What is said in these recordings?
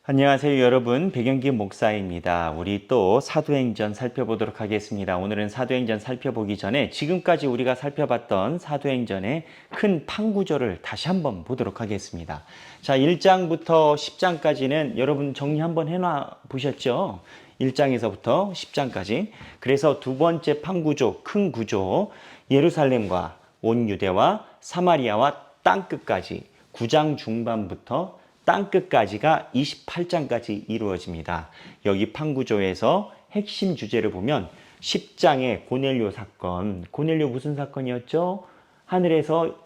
안녕하세요 여러분, 백영기 목사입니다. 우리 또 사도행전 살펴보도록 하겠습니다. 오늘은 사도행전 살펴보기 전에 지금까지 우리가 살펴봤던 사도행전의 큰 판구조를 다시 한번 보도록 하겠습니다. 자, 1장부터 10장까지는 여러분 정리 한번 해놔 보셨죠? 1장에서부터 10장까지. 그래서 두 번째 판구조, 큰 구조, 예루살렘과 온 유대와 사마리아와 땅끝까지 9장 중반부터 땅끝까지가 28장까지 이루어집니다. 여기 판구조에서 핵심 주제를 보면 10장의 고넬료 사건. 고넬료 무슨 사건이었죠? 하늘에서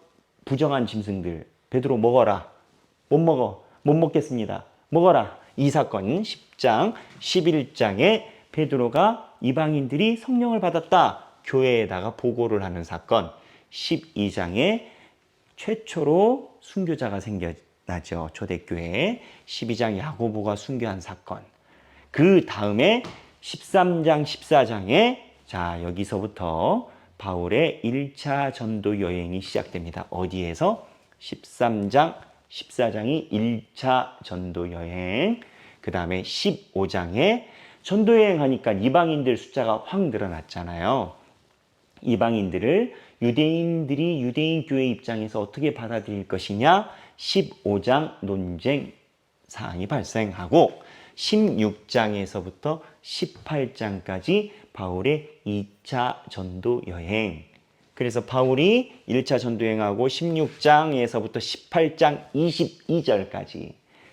부정한 짐승들 베드로 먹어라. 못 먹어. 못 먹겠습니다. 먹어라. 이 사건 10장, 11장에 베드로가 이방인들이 성령을 받았다. 교회에다가 보고를 하는 사건. 12장에 최초로 순교자가 생겨나죠. 초대교회. 12장 야고보가 순교한 사건. 그 다음에 13장, 14장에 자, 여기서부터 바울의 1차 전도 여행이 시작됩니다. 어디에서? 13장, 14장이 1차 전도 여행. 그 다음에 15장에 전도 여행 하니까 이방인들 숫자가 확 늘어났잖아요. 이방인들을 유대인들이 유대인 교회 입장에서 어떻게 받아들일 것이냐? 15장 논쟁 사항이 발생하고 16장에서부터 18장까지 바울의 2차 전도 여행. 그래서 바울이 1차 전도 여행하고 16장에서부터 18장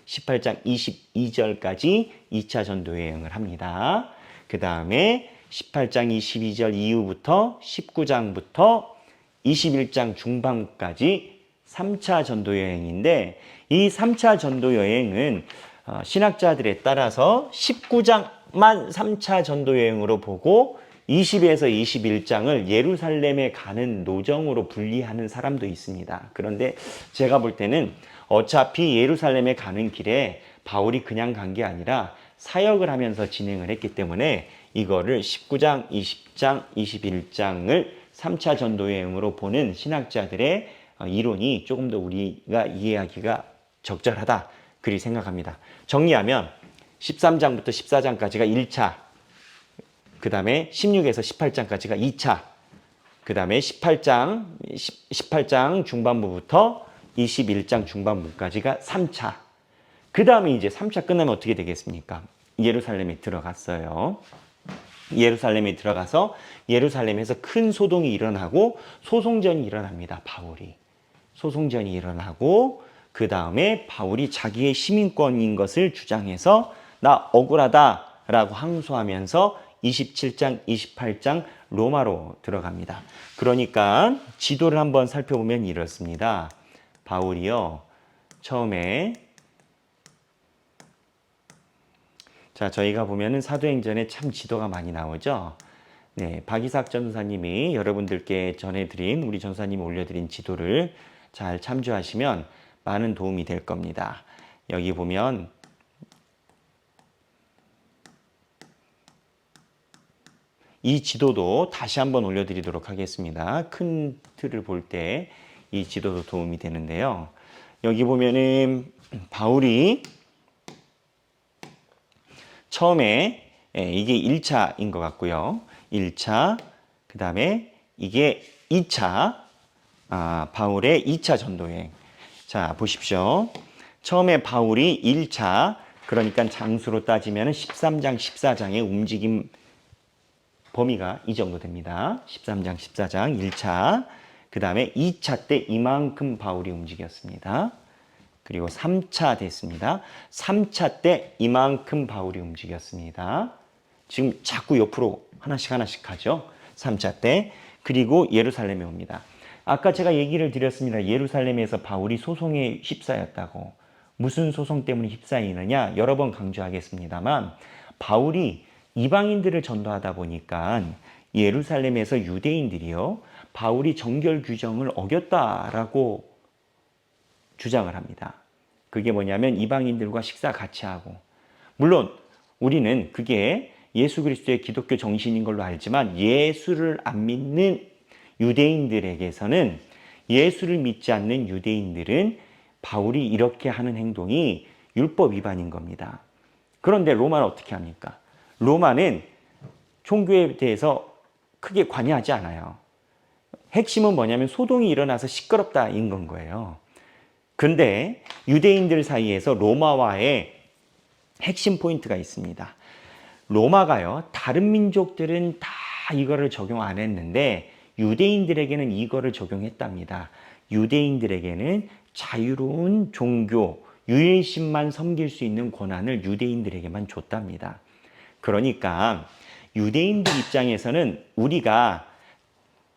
22절까지 2차 전도 여행을 합니다. 그 다음에 18장 22절 이후부터 19장부터 21장 중반까지 3차 전도 여행인데, 이 3차 전도 여행은 신학자들에 따라서 19장만 3차 전도 여행으로 보고 20에서 21장을 예루살렘에 가는 노정으로 분리하는 사람도 있습니다. 그런데 제가 볼 때는 어차피 예루살렘에 가는 길에 바울이 그냥 간 게 아니라 사역을 하면서 진행을 했기 때문에 이거를 19장, 20장, 21장을 3차 전도 여행으로 보는 신학자들의 이론이 조금 더 우리가 이해하기가 적절하다 그리 생각합니다. 정리하면 13장부터 14장까지가 1차, 그 다음에 16에서 18장까지가 2차, 그 다음에 18장 중반부부터 21장 중반부까지가 3차. 그 다음에 이제 3차 끝나면 어떻게 되겠습니까? 예루살렘에 들어갔어요. 예루살렘에 들어가서 예루살렘에서 큰 소동이 일어나고 소송전이 일어납니다. 바울이. 소송전이 일어나고 그 다음에 바울이 자기의 시민권인 것을 주장해서 나 억울하다라고 항소하면서 27장, 28장 로마로 들어갑니다. 그러니까 지도를 한번 살펴보면 이렇습니다. 바울이요. 처음에 자, 저희가 보면은 사도행전에 참 지도가 많이 나오죠. 네, 박이삭 전사님이 여러분들께 전해드린, 우리 전사님이 올려드린 지도를 잘 참조하시면 많은 도움이 될 겁니다. 여기 보면 이 지도도 다시 한번 올려드리도록 하겠습니다. 큰 틀을 볼 때 이 지도도 도움이 되는데요. 여기 보면은 바울이 처음에 이게 1차인 것 같고요. 1차, 그 다음에 이게 2차, 바울의 2차 전도여행. 자, 보십시오. 처음에 바울이 1차, 그러니까 장수로 따지면 13장, 14장의 움직임 범위가 이 정도 됩니다. 13장, 14장, 1차. 그 다음에 2차 때 이만큼 바울이 움직였습니다. 그리고 3차 됐습니다. 3차 때 이만큼 바울이 움직였습니다. 지금 자꾸 옆으로 하나씩 가죠. 3차 때. 그리고 예루살렘에 옵니다. 아까 제가 얘기를 드렸습니다. 예루살렘에서 바울이 소송에 휩싸였다고. 무슨 소송 때문에 휩싸이느냐? 여러 번 강조하겠습니다만 바울이 이방인들을 전도하다 보니까 예루살렘에서 유대인들이요. 바울이 정결 규정을 어겼다라고 주장을 합니다. 그게 뭐냐면 이방인들과 식사 같이 하고, 물론 우리는 그게 예수 그리스도의 기독교 정신인 걸로 알지만 예수를 안 믿는 유대인들에게서는, 예수를 믿지 않는 유대인들은 바울이 이렇게 하는 행동이 율법 위반인 겁니다. 그런데 로마는 어떻게 합니까? 로마는 종교에 대해서 크게 관여하지 않아요. 핵심은 뭐냐면 소동이 일어나서 시끄럽다인 건 거예요. 근데 유대인들 사이에서 로마와의 핵심 포인트가 있습니다. 로마가요, 다른 민족들은 다 이거를 적용 안 했는데 유대인들에게는 이거를 적용했답니다. 유대인들에게는 자유로운 종교, 유일신만 섬길 수 있는 권한을 유대인들에게만 줬답니다. 그러니까 유대인들 입장에서는 우리가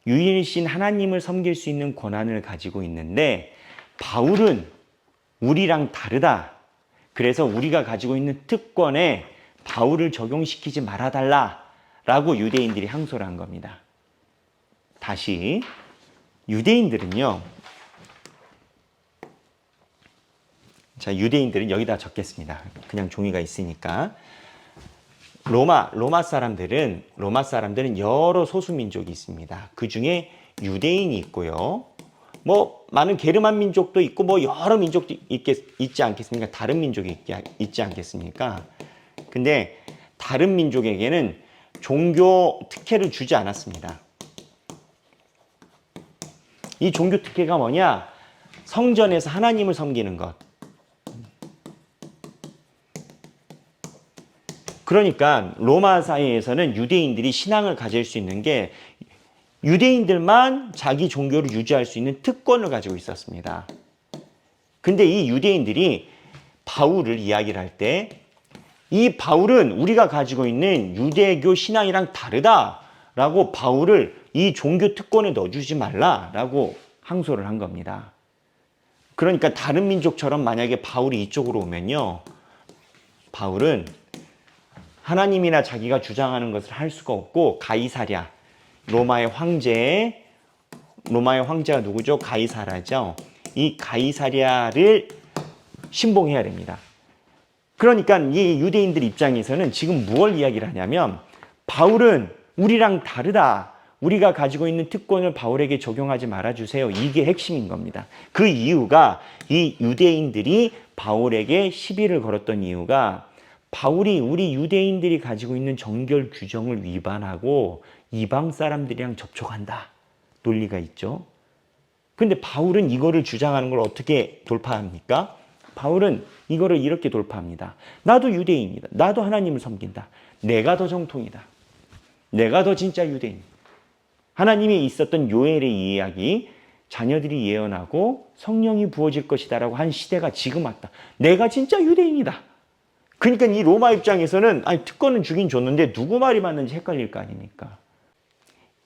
유일신 하나님을 섬길 수 있는 권한을 가지고 있는데 바울은 우리랑 다르다. 그래서 우리가 가지고 있는 특권에 바울을 적용시키지 말아달라라고 유대인들이 항소를 한 겁니다. 다시 유대인들은요. 자, 유대인들은 여기다 적겠습니다. 그냥 종이가 있으니까. 로마 사람들은 여러 소수 민족이 있습니다. 그 중에 유대인이 있고요. 뭐 많은 게르만 민족도 있고 뭐 여러 민족도 있지 않겠습니까? 다른 민족이 있지 않겠습니까? 근데 다른 민족에게는 종교 특혜를 주지 않았습니다. 이 종교 특혜가 뭐냐? 성전에서 하나님을 섬기는 것. 그러니까 로마 사회에서는 유대인들이 신앙을 가질 수 있는 게 유대인들만 자기 종교를 유지할 수 있는 특권을 가지고 있었습니다. 근데 이 유대인들이 바울을 이야기를 할 때 이 바울은 우리가 가지고 있는 유대교 신앙이랑 다르다라고 바울을 이 종교 특권에 넣어주지 말라라고 항소를 한 겁니다. 그러니까 다른 민족처럼 만약에 바울이 이쪽으로 오면요. 바울은 하나님이나 자기가 주장하는 것을 할 수가 없고 가이사랴, 로마의 황제가 누구죠? 가이사라죠. 이 가이사랴를 신봉해야 됩니다. 그러니까 이 유대인들 입장에서는 지금 무엇 이야기를 하냐면 바울은 우리랑 다르다. 우리가 가지고 있는 특권을 바울에게 적용하지 말아주세요. 이게 핵심인 겁니다. 그 이유가 이 유대인들이 바울에게 시비를 걸었던 이유가 바울이 우리 유대인들이 가지고 있는 정결 규정을 위반하고 이방 사람들이랑 접촉한다. 논리가 있죠. 근데 바울은 이거를 주장하는 걸 어떻게 돌파합니까? 바울은 이거를 이렇게 돌파합니다. 나도 유대인이다. 나도 하나님을 섬긴다. 내가 더 정통이다. 내가 더 진짜 유대인. 하나님이 있었던 요엘의 이야기, 자녀들이 예언하고 성령이 부어질 것이다라고 한 시대가 지금 왔다. 내가 진짜 유대인이다. 그러니까 이 로마 입장에서는 아니 특권은 주긴 줬는데 누구 말이 맞는지 헷갈릴 거 아닙니까?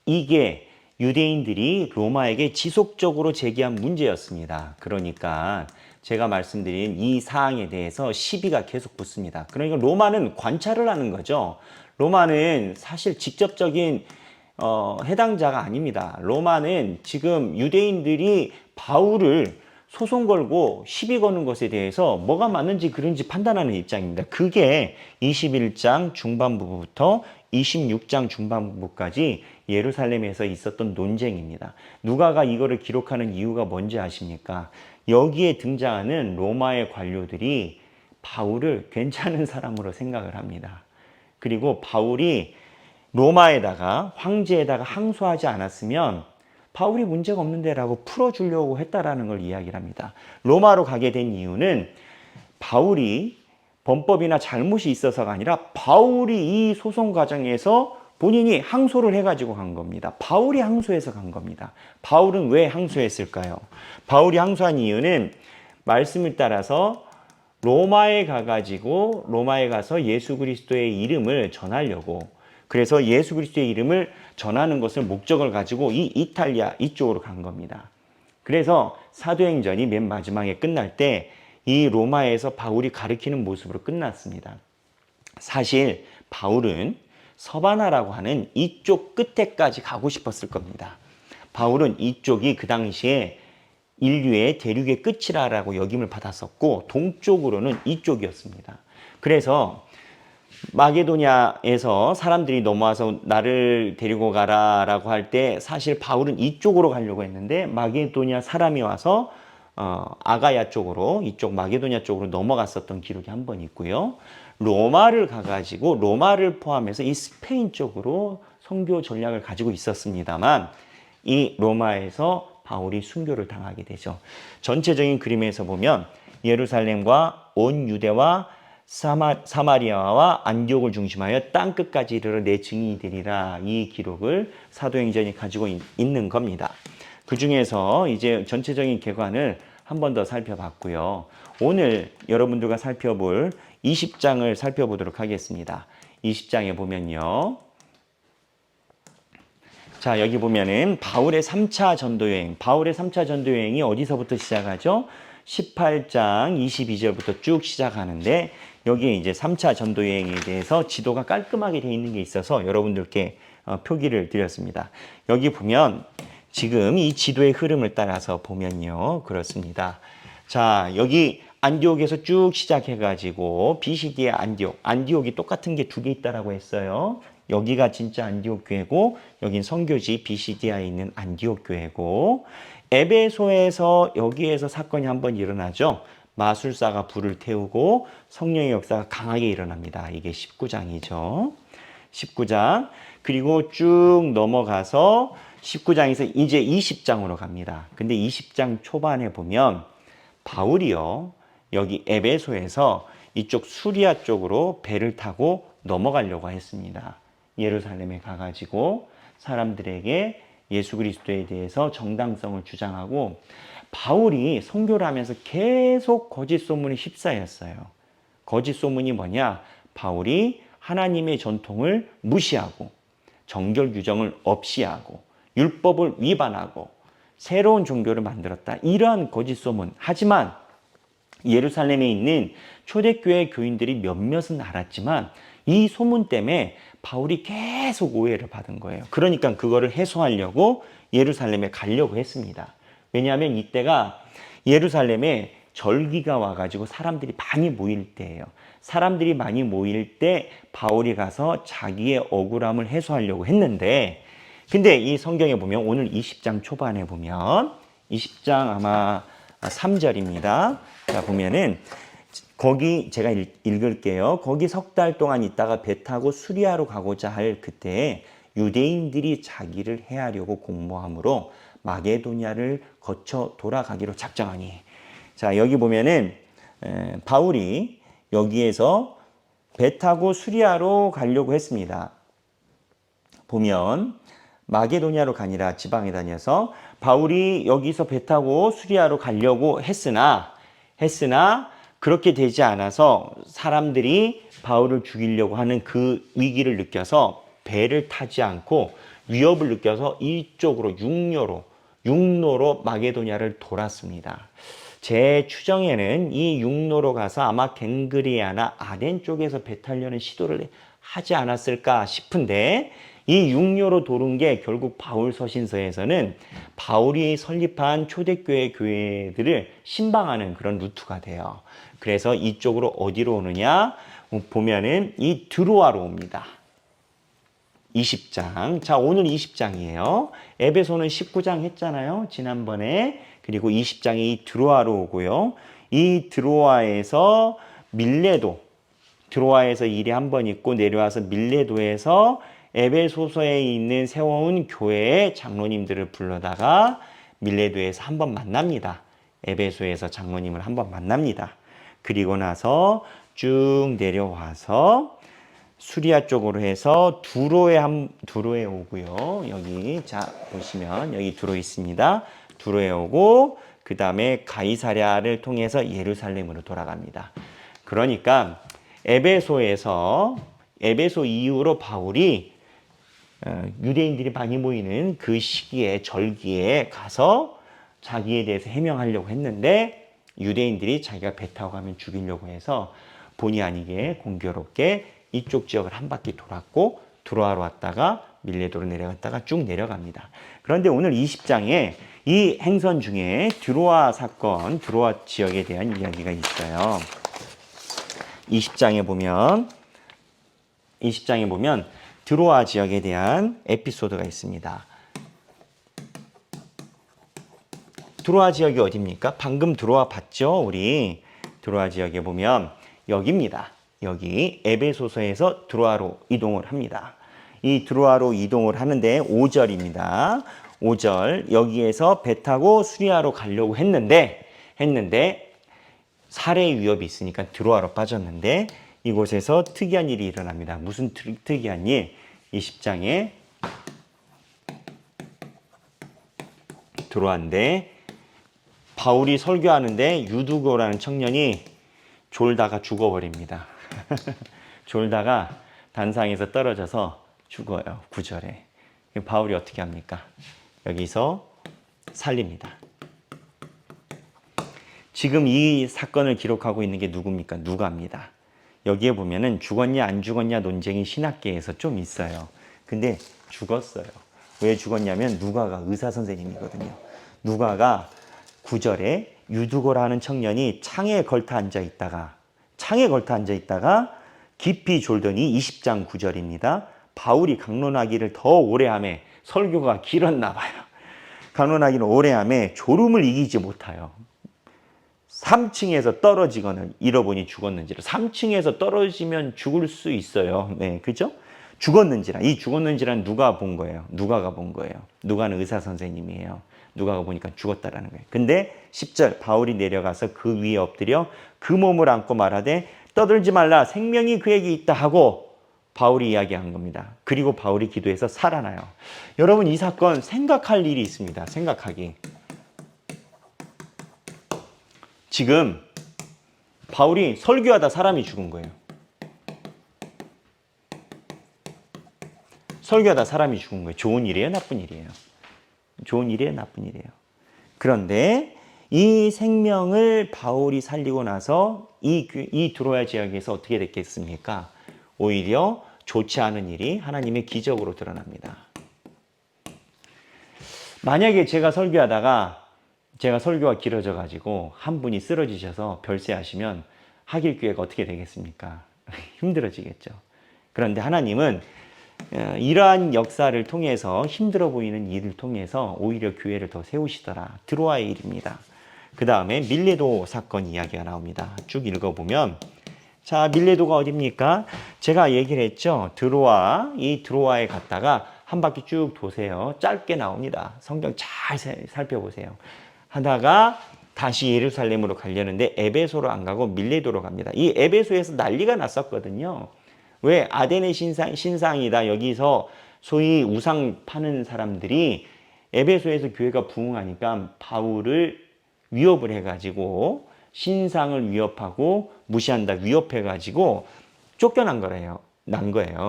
이게 유대인들이 로마에게 지속적으로 제기한 문제였습니다. 그러니까 제가 말씀드린 이 사항에 대해서 시비가 계속 붙습니다. 그러니까 로마는 관찰을 하는 거죠. 로마는 사실 직접적인 해당자가 아닙니다. 로마는 지금 유대인들이 바울을 소송 걸고 시비 거는 것에 대해서 뭐가 맞는지 그런지 판단하는 입장입니다. 그게 21장 중반부부터 26장 중반부까지 예루살렘에서 있었던 논쟁입니다. 누가가 이거를 기록하는 이유가 뭔지 아십니까? 여기에 등장하는 로마의 관료들이 바울을 괜찮은 사람으로 생각을 합니다. 그리고 바울이 로마에다가 황제에다가 항소하지 않았으면 바울이 문제가 없는데 라고 풀어주려고 했다라는 걸 이야기를 합니다. 로마로 가게 된 이유는 바울이 범법이나 잘못이 있어서가 아니라 바울이 이 소송 과정에서 본인이 항소를 해가지고 간 겁니다. 바울이 항소해서 간 겁니다. 바울은 왜 항소했을까요? 바울이 항소한 이유는 말씀을 따라서 로마에 가서 예수 그리스도의 이름을 전하려고, 그래서 예수 그리스도의 이름을 전하는 것을 목적을 가지고 이 이탈리아 이쪽으로 간 겁니다. 그래서 사도행전이 맨 마지막에 끝날 때 이 로마에서 바울이 가르치는 모습으로 끝났습니다. 사실 바울은 서바나라고 하는 이쪽 끝에까지 가고 싶었을 겁니다. 바울은 이쪽이 그 당시에 인류의 대륙의 끝이라고 여김을 받았었고 동쪽으로는 이쪽이었습니다. 그래서 마게도냐에서 사람들이 넘어와서 나를 데리고 가라라고 할 때 사실 바울은 이쪽으로 가려고 했는데 마게도냐 사람이 와서 아가야 쪽으로 이쪽 마게도냐 쪽으로 넘어갔었던 기록이 한 번 있고요. 로마를 가가지고 로마를 포함해서 이 스페인 쪽으로 선교 전략을 가지고 있었습니다만 이 로마에서 바울이 순교를 당하게 되죠. 전체적인 그림에서 보면 예루살렘과 온 유대와 사마리아와 안디옥을 중심하여 땅끝까지 이르러 내 증인이 되리라, 이 기록을 사도행전이 가지고 있는 겁니다. 그 중에서 이제 전체적인 개관을 한 번 더 살펴봤고요. 오늘 여러분들과 살펴볼 20장을 살펴보도록 하겠습니다. 20장에 보면요. 자, 여기 보면은 바울의 3차 전도여행, 바울의 3차 전도여행이 어디서부터 시작하죠? 18장 22절부터 쭉 시작하는데 여기에 이제 3차 전도여행에 대해서 지도가 깔끔하게 되어 있는 게 있어서 여러분들께 표기를 드렸습니다. 여기 보면 지금 이 지도의 흐름을 따라서 보면요. 그렇습니다. 자, 여기 안디옥에서 쭉 시작해가지고 비시디의 안디옥이 똑같은 게 두 개 있다라고 했어요. 여기가 진짜 안디옥 교회고 여긴 선교지 비시디아에 있는 안디옥 교회고 에베소에서 여기에서 사건이 한번 일어나죠. 마술사가 불을 태우고 성령의 역사가 강하게 일어납니다. 이게 19장이죠. 19장. 그리고 쭉 넘어가서 19장에서 이제 20장으로 갑니다. 근데 20장 초반에 보면 바울이요. 여기 에베소에서 이쪽 수리아 쪽으로 배를 타고 넘어가려고 했습니다. 예루살렘에 가가지고 사람들에게 예수 그리스도에 대해서 정당성을 주장하고 바울이 선교를 하면서 계속 거짓 소문에 휩싸였어요. 거짓 소문이 뭐냐? 바울이 하나님의 전통을 무시하고 정결 규정을 없이 하고 율법을 위반하고 새로운 종교를 만들었다. 이러한 거짓 소문. 하지만 예루살렘에 있는 초대교회 교인들이 몇몇은 알았지만 이 소문 때문에 바울이 계속 오해를 받은 거예요. 그러니까 그거를 해소하려고 예루살렘에 가려고 했습니다. 왜냐하면 이때가 예루살렘에 절기가 와가지고 사람들이 많이 모일 때예요. 사람들이 많이 모일 때 바울이 가서 자기의 억울함을 해소하려고 했는데 근데 이 성경에 보면 오늘 20장 초반에 보면 20장 아마 3절입니다. 자, 보면은 거기 제가 읽을게요. 거기 석 달 동안 있다가 배 타고 수리아로 가고자 할 그때 유대인들이 자기를 해하려고 공모함으로 마게도냐를 거쳐 돌아가기로 작정하니. 자, 여기 보면은 바울이 여기에서 배 타고 수리아로 가려고 했습니다. 보면 마게도냐로 가니라 지방에 다녀서 바울이 여기서 배 타고 수리아로 가려고 했으나 그렇게 되지 않아서 사람들이 바울을 죽이려고 하는 그 위기를 느껴서 배를 타지 않고 위협을 느껴서 이쪽으로 육로로 마게도냐를 돌았습니다. 제 추정에는 이 육로로 가서 아마 갱그리아나 아덴 쪽에서 배 타려는 시도를 하지 않았을까 싶은데 이 육로로 도는 게 결국 바울 서신서에서는 바울이 설립한 초대교회 교회들을 신방하는 그런 루트가 돼요. 그래서 이쪽으로 어디로 오느냐 보면은 이 드로아로 옵니다. 20장. 자, 오늘 20장이에요. 에베소는 19장 했잖아요. 지난번에. 그리고 20장이 이 드로아로 오고요. 이 드로아에서 밀레도. 드로아에서 일이 한 번 있고 내려와서 밀레도에서 에베소서에 있는 세워온 교회의 장로님들을 불러다가 밀레도에서 한 번 만납니다. 에베소에서 장로님을 한 번 만납니다. 그리고 나서 쭉 내려와서 수리아 쪽으로 해서 두로에 오고요. 여기 자 보시면 여기 두로 있습니다. 두로에 오고 그 다음에 가이사랴를 통해서 예루살렘으로 돌아갑니다. 그러니까 에베소 이후로 바울이 유대인들이 많이 모이는 그 시기에 절기에 가서 자기에 대해서 해명하려고 했는데 유대인들이 자기가 배 타고 가면 죽이려고 해서 본의 아니게 공교롭게 이쪽 지역을 한 바퀴 돌았고 드로아로 왔다가 밀레도로 내려갔다가 쭉 내려갑니다. 그런데 오늘 20장에 이 행선 중에 드로아 사건, 드로아 지역에 대한 이야기가 있어요. 20장에 보면 드로아 지역에 대한 에피소드가 있습니다. 드로아 지역이 어디입니까? 방금 드로아 봤죠? 우리 드로아 지역에 보면 여기입니다. 여기 에베소서에서 드로아로 이동을 합니다. 이 드로아로 이동을 하는데 5절입니다. 5절 여기에서 배 타고 수리아로 가려고 했는데 살해 위협이 있으니까 드로아로 빠졌는데 이곳에서 특이한 일이 일어납니다. 무슨 특이한 일? 20장에 드로아인데 바울이 설교하는데 유두고라는 청년이 졸다가 죽어버립니다. 졸다가 단상에서 떨어져서 죽어요. 9절에. 바울이 어떻게 합니까? 여기서 살립니다. 지금 이 사건을 기록하고 있는 게 누굽니까? 누가입니다. 여기에 보면은 죽었냐 안 죽었냐 논쟁이 신학계에서 좀 있어요. 근데 죽었어요. 왜 죽었냐면 누가가 의사 선생님이거든요. 누가가 9절에 유두고라는 청년이 창에 걸터 앉아 있다가 깊이 졸더니 20장 9절입니다. 바울이 강론하기를 더 오래 하매 설교가 길었나 봐요. 강론하기를 오래 하매 졸음을 이기지 못하여 3층에서 떨어지거늘 잃어보니 죽었는지라. 3층에서 떨어지면 죽을 수 있어요. 네, 그죠? 죽었는지라. 이 죽었는지란 누가 본 거예요? 누가가 본 거예요. 누가는 의사 선생님이에요. 누가가 보니까 죽었다라는 거예요. 근데 10절 바울이 내려가서 그 위에 엎드려 그 몸을 안고 말하되 떠들지 말라 생명이 그에게 있다 하고 바울이 이야기한 겁니다. 그리고 바울이 기도해서 살아나요. 여러분 이 사건 생각할 일이 있습니다. 생각하기. 지금 바울이 설교하다 사람이 죽은 거예요. 설교하다 사람이 죽은 거예요. 좋은 일이에요? 나쁜 일이에요? 좋은 일이에요? 나쁜 일이에요? 그런데 이 생명을 바울이 살리고 나서 이 드로아 지역에서 어떻게 됐겠습니까? 오히려 좋지 않은 일이 하나님의 기적으로 드러납니다. 만약에 제가 설교가 길어져 가지고 한 분이 쓰러지셔서 별세하시면 하길교회가 어떻게 되겠습니까? 힘들어지겠죠. 그런데 하나님은 이러한 역사를 통해서 힘들어 보이는 일을 통해서 오히려 교회를 더 세우시더라. 드로아의 일입니다. 그 다음에 밀레도 사건 이야기가 나옵니다. 쭉 읽어보면 자, 밀레도가 어디입니까? 제가 얘기를 했죠. 이 드로아에 갔다가 한 바퀴 쭉 도세요. 짧게 나옵니다. 성경 잘 살펴보세요. 하다가 다시 예루살렘으로 가려는데 에베소로 안 가고 밀레도로 갑니다. 이 에베소에서 난리가 났었거든요. 왜? 아덴의 신상이다. 여기서 소위 우상 파는 사람들이 에베소에서 교회가 부흥하니까 바울을 위협을 해가지고 신상을 위협하고 무시한다. 위협해가지고 쫓겨난 거예요.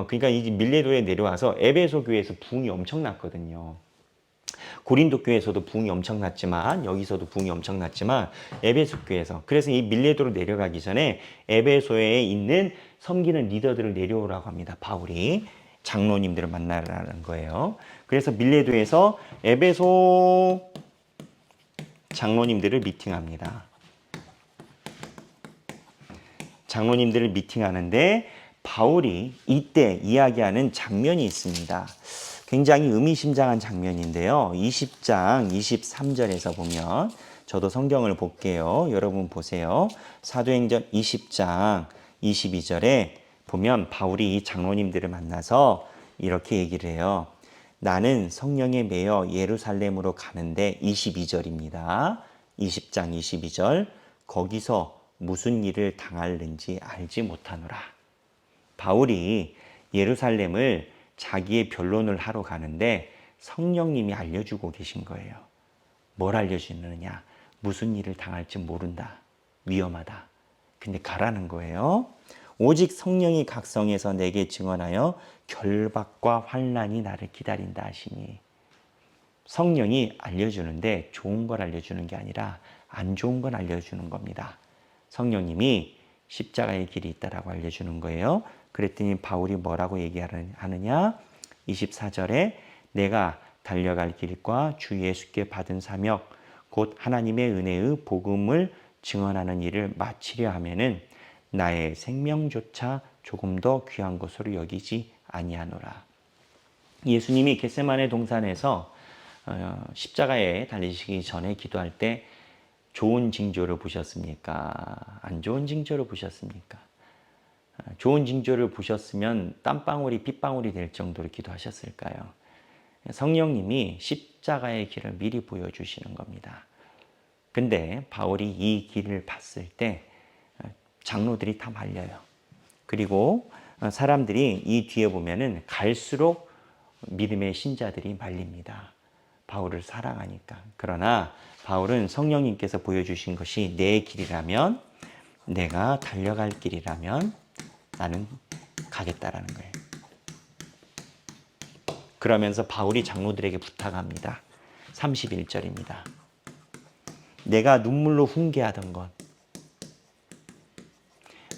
그러니까 이 밀레도에 내려와서 에베소 교회에서 부흥이 엄청났거든요. 고린도 교회에서도 부흥이 엄청났지만 여기서도 부흥이 엄청났지만 에베소 교회에서 그래서 이 밀레도로 내려가기 전에 에베소에 있는 섬기는 리더들을 내려오라고 합니다. 바울이 장로님들을 만나라는 거예요. 그래서 밀레도에서 에베소 장로님들을 미팅합니다. 장로님들을 미팅하는데 바울이 이때 이야기하는 장면이 있습니다. 굉장히 의미심장한 장면인데요. 20장 23절에서 보면 저도 성경을 볼게요. 여러분 보세요. 사도행전 20장 22절에 보면 바울이 이 장로님들을 만나서 이렇게 얘기를 해요. 나는 성령에 매여 예루살렘으로 가는데 22절입니다. 20장 22절 거기서 무슨 일을 당할는지 알지 못하노라. 바울이 예루살렘을 자기의 변론을 하러 가는데 성령님이 알려주고 계신 거예요. 뭘 알려주느냐? 무슨 일을 당할지 모른다. 위험하다. 근데 가라는 거예요. 오직 성령이 각성해서 내게 증언하여 결박과 환난이 나를 기다린다 하시니 성령이 알려주는데 좋은 걸 알려주는 게 아니라 안 좋은 걸 알려주는 겁니다. 성령님이 십자가의 길이 있다라고 알려주는 거예요. 그랬더니 바울이 뭐라고 얘기하느냐? 24절에 내가 달려갈 길과 주 예수께 받은 사명 곧 하나님의 은혜의 복음을 증언하는 일을 마치려 하면은 나의 생명조차 조금 더 귀한 것으로 여기지 아니하노라. 예수님이 겟세마네 동산에서 십자가에 달리시기 전에 기도할 때 좋은 징조를 보셨습니까? 안 좋은 징조를 보셨습니까? 좋은 징조를 보셨으면 땀방울이 핏방울이 될 정도로 기도하셨을까요? 성령님이 십자가의 길을 미리 보여주시는 겁니다. 근데 바울이 이 길을 봤을 때 장로들이 다 말려요. 그리고 사람들이 이 뒤에 보면은 갈수록 믿음의 신자들이 말립니다. 바울을 사랑하니까. 그러나 바울은 성령님께서 보여주신 것이 내 길이라면, 내가 달려갈 길이라면 나는 가겠다라는 거예요. 그러면서 바울이 장로들에게 부탁합니다. 31절입니다. 내가 눈물로 훈계하던 것.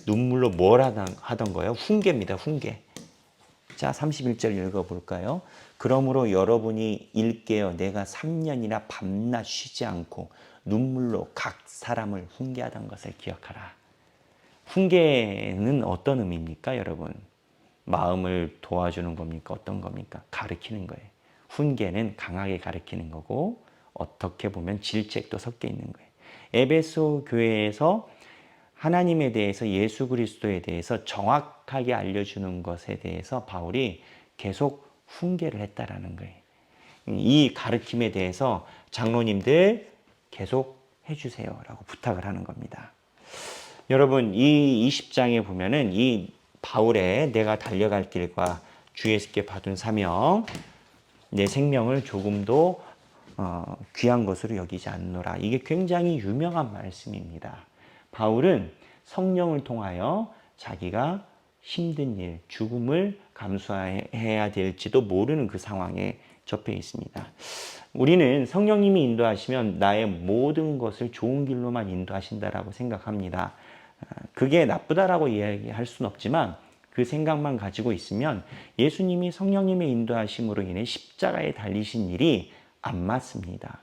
눈물로 뭘 하던 거예요? 훈계입니다. 훈계. 자, 31절 읽어볼까요? 그러므로 여러분이 일깨어 내가 3년이나 밤낮 쉬지 않고 눈물로 각 사람을 훈계하던 것을 기억하라. 훈계는 어떤 의미입니까, 여러분? 마음을 도와주는 겁니까? 어떤 겁니까? 가르치는 거예요. 훈계는 강하게 가르치는 거고 어떻게 보면 질책도 섞여 있는 거예요. 에베소 교회에서 하나님에 대해서 예수 그리스도에 대해서 정확하게 알려주는 것에 대해서 바울이 계속 훈계를 했다라는 거예요. 이 가르침에 대해서 장로님들 계속 해주세요라고 부탁을 하는 겁니다. 여러분 이 20장에 보면은 이 바울의 내가 달려갈 길과 주 예수께 받은 사명, 내 생명을 조금도 귀한 것으로 여기지 않노라. 이게 굉장히 유명한 말씀입니다. 바울은 성령을 통하여 자기가 힘든 일, 죽음을 감수해야 될지도 모르는 그 상황에 접해 있습니다. 우리는 성령님이 인도하시면 나의 모든 것을 좋은 길로만 인도하신다라고 생각합니다. 그게 나쁘다라고 이야기할 수는 없지만 그 생각만 가지고 있으면 예수님이 성령님의 인도하심으로 인해 십자가에 달리신 일이 안 맞습니다.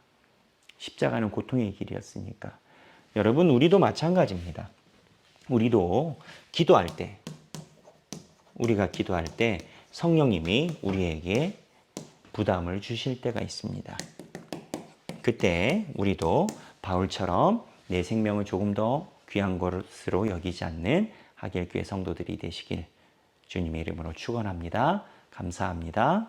십자가는 고통의 길이었으니까. 여러분, 우리도 마찬가지입니다. 우리도 기도할 때, 우리가 기도할 때 성령님이 우리에게 부담을 주실 때가 있습니다. 그때 우리도 바울처럼 내 생명을 조금 더 귀한 것으로 여기지 않는 하겔교회 성도들이 되시길 주님의 이름으로 축원합니다. 감사합니다.